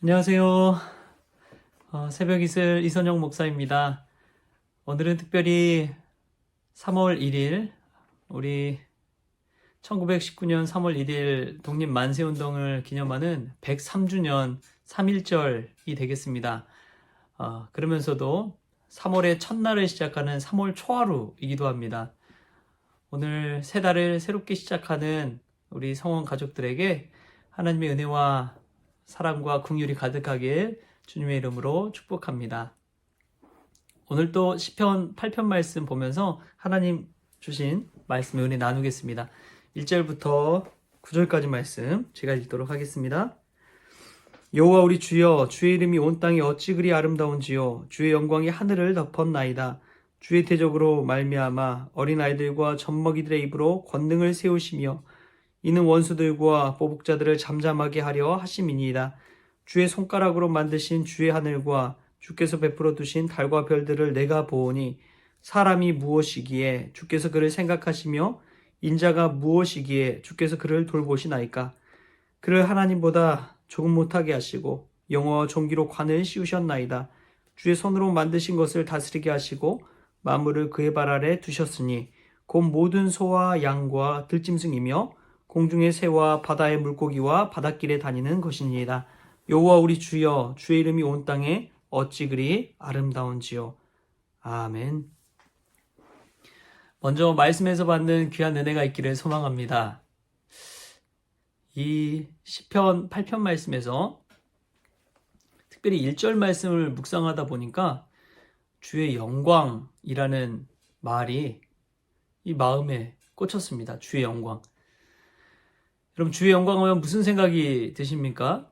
안녕하세요. 새벽 이슬 이선영 목사입니다. 오늘은 특별히 3월 1일, 우리 1919년 3월 1일 독립 만세운동을 기념하는 103주년 3.1절이 되겠습니다. 그러면서도 3월의 첫날을 시작하는 3월 초하루이기도 합니다. 오늘 새 달을 새롭게 시작하는 우리 성원 가족들에게 하나님의 은혜와 사랑과 긍휼이 가득하길 주님의 이름으로 축복합니다. 오늘 또 시편 8편 말씀 보면서 하나님 주신 말씀의 은혜 나누겠습니다. 1절부터 9절까지 말씀 제가 읽도록 하겠습니다. 여호와 우리 주여, 주의 이름이 온 땅에 어찌 그리 아름다운지요. 주의 영광이 하늘을 덮었나이다. 주의 대적으로 말미암아 어린아이들과 젖먹이들의 입으로 권능을 세우시며 이는 원수들과 보복자들을 잠잠하게 하려 하심이니이다. 주의 손가락으로 만드신 주의 하늘과 주께서 베풀어 두신 달과 별들을 내가 보오니 사람이 무엇이기에 주께서 그를 생각하시며 인자가 무엇이기에 주께서 그를 돌보시나이까. 그를 하나님보다 조금 못하게 하시고 영어와 종기로 관을 씌우셨나이다. 주의 손으로 만드신 것을 다스리게 하시고 만물을 그의 발 아래 두셨으니 곧 모든 소와 양과 들짐승이며 공중의 새와 바다의 물고기와 바닷길에 다니는 것이니이다. 여호와 우리 주여, 주의 이름이 온 땅에 어찌 그리 아름다운지요. 아멘. 먼저 말씀에서 받는 귀한 은혜가 있기를 소망합니다. 이 시편 8편 말씀에서 특별히 1절 말씀을 묵상하다 보니까 주의 영광이라는 말이 이 마음에 꽂혔습니다. 주의 영광. 여러분, 주의 영광 하면 무슨 생각이 드십니까?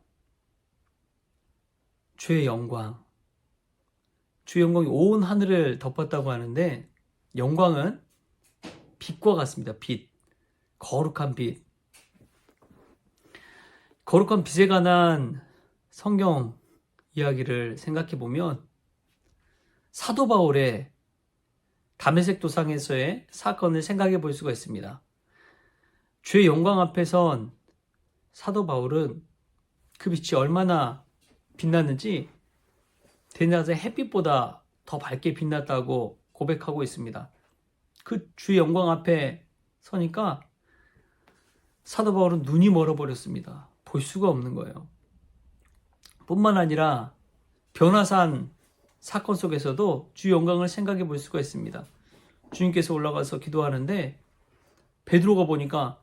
주의 영광. 주의 영광이 온 하늘을 덮었다고 하는데 영광은 빛과 같습니다. 빛. 거룩한 빛. 거룩한 빛에 관한 성경 이야기를 생각해 보면 사도 바울의 다메섹 도상에서의 사건을 생각해 볼 수가 있습니다. 주의 영광 앞에선 사도 바울은 그 빛이 얼마나 빛났는지 대낮의 햇빛보다 더 밝게 빛났다고 고백하고 있습니다. 그 주의 영광 앞에 서니까 사도 바울은 눈이 멀어버렸습니다. 볼 수가 없는 거예요. 뿐만 아니라 변화산 사건 속에서도 주의 영광을 생각해 볼 수가 있습니다. 주님께서 올라가서 기도하는데 베드로가 보니까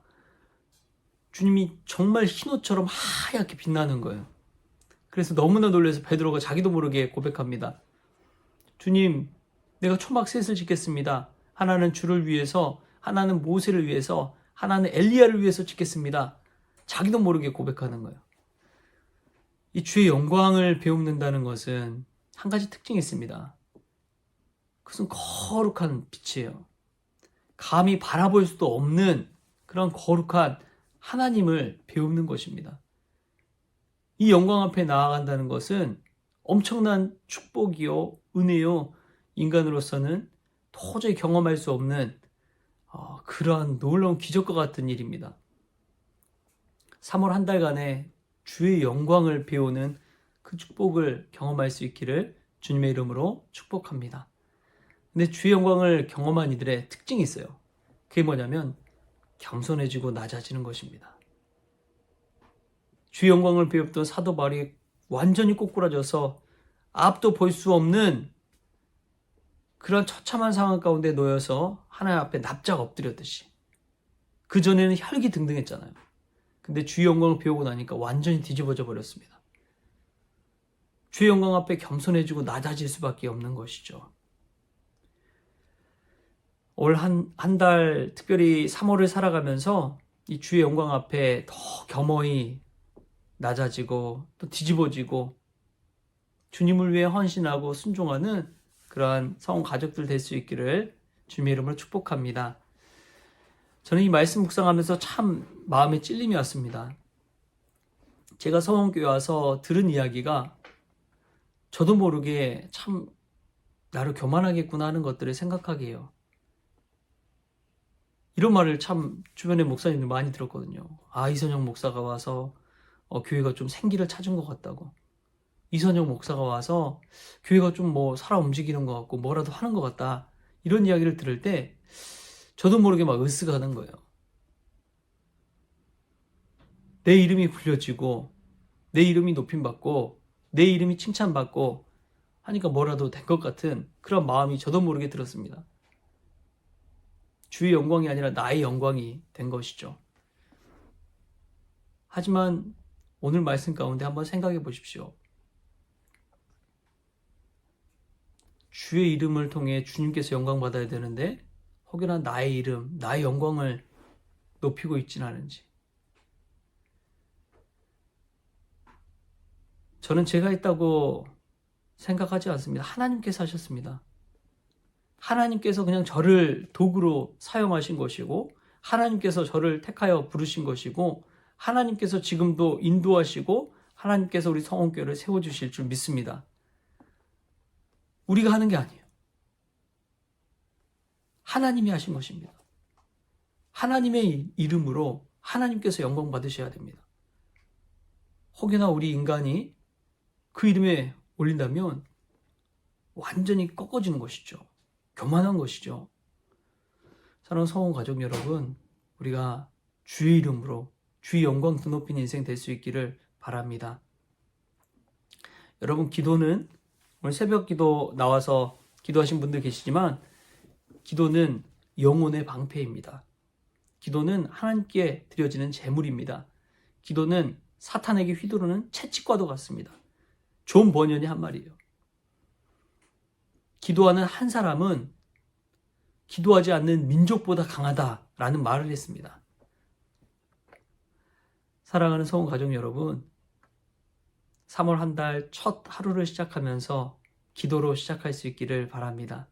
주님이 정말 흰옷처럼 하얗게 빛나는 거예요. 그래서 너무나 놀라서 베드로가 자기도 모르게 고백합니다. 주님, 내가 초막 셋을 짓겠습니다. 하나는 주를 위해서, 하나는 모세를 위해서, 하나는 엘리야를 위해서 짓겠습니다. 자기도 모르게 고백하는 거예요. 이 주의 영광을 배움는다는 것은 한 가지 특징이 있습니다. 그것은 거룩한 빛이에요. 감히 바라볼 수도 없는 그런 거룩한 하나님을 배우는 것입니다. 이 영광 앞에 나아간다는 것은 엄청난 축복이요, 은혜요, 인간으로서는 도저히 경험할 수 없는 그러한 놀라운 기적과 같은 일입니다. 3월 한 달간의 주의 영광을 배우는 그 축복을 경험할 수 있기를 주님의 이름으로 축복합니다. 근데 주의 영광을 경험한 이들의 특징이 있어요. 그게 뭐냐면 겸손해지고 낮아지는 것입니다. 주의 영광을 배웠던 사도 바울이 완전히 꼬꾸라져서 앞도 볼 수 없는 그런 처참한 상황 가운데 놓여서 하나님 앞에 납작 엎드렸듯이. 그전에는 혈기 등등했잖아요. 근데 주의 영광을 배우고 나니까 완전히 뒤집어져 버렸습니다. 주의 영광 앞에 겸손해지고 낮아질 수밖에 없는 것이죠. 올 한 달, 특별히 3월을 살아가면서 이 주의 영광 앞에 더 겸허히 낮아지고 또 뒤집어지고 주님을 위해 헌신하고 순종하는 그러한 성 가족들 될 수 있기를 주님의 이름으로 축복합니다. 저는 이 말씀 묵상하면서 참 마음에 찔림이 왔습니다. 제가 서원교회 와서 들은 이야기가 저도 모르게 참 나를 교만하겠구나 하는 것들을 생각하게 해요. 이런 말을 참 주변에 목사님들 많이 들었거든요. 이선영 목사가 와서 교회가 좀 생기를 찾은 것 같다고. 이선영 목사가 와서 교회가 좀 뭐 살아 움직이는 것 같고 뭐라도 하는 것 같다. 이런 이야기를 들을 때 저도 모르게 막 으쓱하는 거예요. 내 이름이 불려지고 내 이름이 높임받고 내 이름이 칭찬받고 하니까 뭐라도 된 것 같은 그런 마음이 저도 모르게 들었습니다. 주의 영광이 아니라 나의 영광이 된 것이죠. 하지만 오늘 말씀 가운데 한번 생각해 보십시오. 주의 이름을 통해 주님께서 영광 받아야 되는데 혹여나 나의 이름, 나의 영광을 높이고 있지는 않은지. 저는 제가 있다고 생각하지 않습니다. 하나님께서 하셨습니다. 하나님께서 그냥 저를 도구로 사용하신 것이고 하나님께서 저를 택하여 부르신 것이고 하나님께서 지금도 인도하시고 하나님께서 우리 성원교회를 세워주실 줄 믿습니다. 우리가 하는 게 아니에요. 하나님이 하신 것입니다. 하나님의 이름으로 하나님께서 영광 받으셔야 됩니다. 혹여나 우리 인간이 그 이름에 올린다면 완전히 꺾어지는 것이죠. 교만한 것이죠. 사랑하는 성원 가족 여러분, 우리가 주의 이름으로 주의 영광 드높인 인생 될 수 있기를 바랍니다. 여러분, 기도는 오늘 새벽 기도 나와서 기도하신 분들 계시지만 기도는 영혼의 방패입니다. 기도는 하나님께 드려지는 제물입니다. 기도는 사탄에게 휘두르는 채찍과도 같습니다. 존 버년이 한 말이에요. 기도하는 한 사람은 기도하지 않는 민족보다 강하다라는 말을 했습니다. 사랑하는 성원 가족 여러분, 3월 한 달 첫 하루를 시작하면서 기도로 시작할 수 있기를 바랍니다.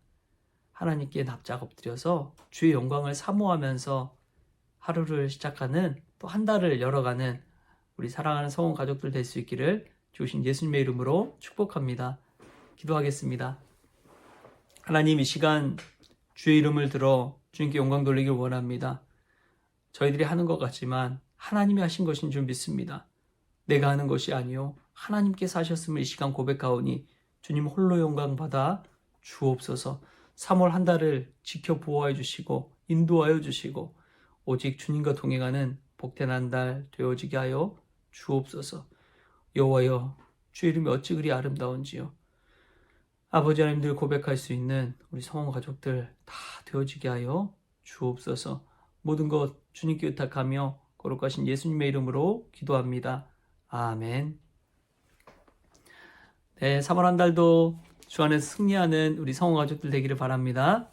하나님께 납작 엎드려서 주의 영광을 사모하면서 하루를 시작하는 또 한 달을 열어가는 우리 사랑하는 성원 가족들 될 수 있기를 주신 예수님의 이름으로 축복합니다. 기도하겠습니다. 하나님, 이 시간 주의 이름을 들어 주님께 영광 돌리길 원합니다. 저희들이 하는 것 같지만 하나님이 하신 것인 줄 믿습니다. 내가 하는 것이 아니요 하나님께서 하셨음을 이 시간 고백하오니 주님 홀로 영광 받아 주옵소서. 3월 한 달을 지켜 보호해 주시고 인도하여 주시고 오직 주님과 동행하는 복된 한 달 되어지게 하여 주옵소서. 여호와여, 주의 이름이 어찌 그리 아름다운지요. 아버지 하나님들 고백할 수 있는 우리 성원 가족들 다 되어지게 하여 주옵소서. 모든 것 주님께 의탁하며 거룩하신 예수님의 이름으로 기도합니다. 아멘. 네, 3월 한 달도 주 안에서 승리하는 우리 성원 가족들 되기를 바랍니다.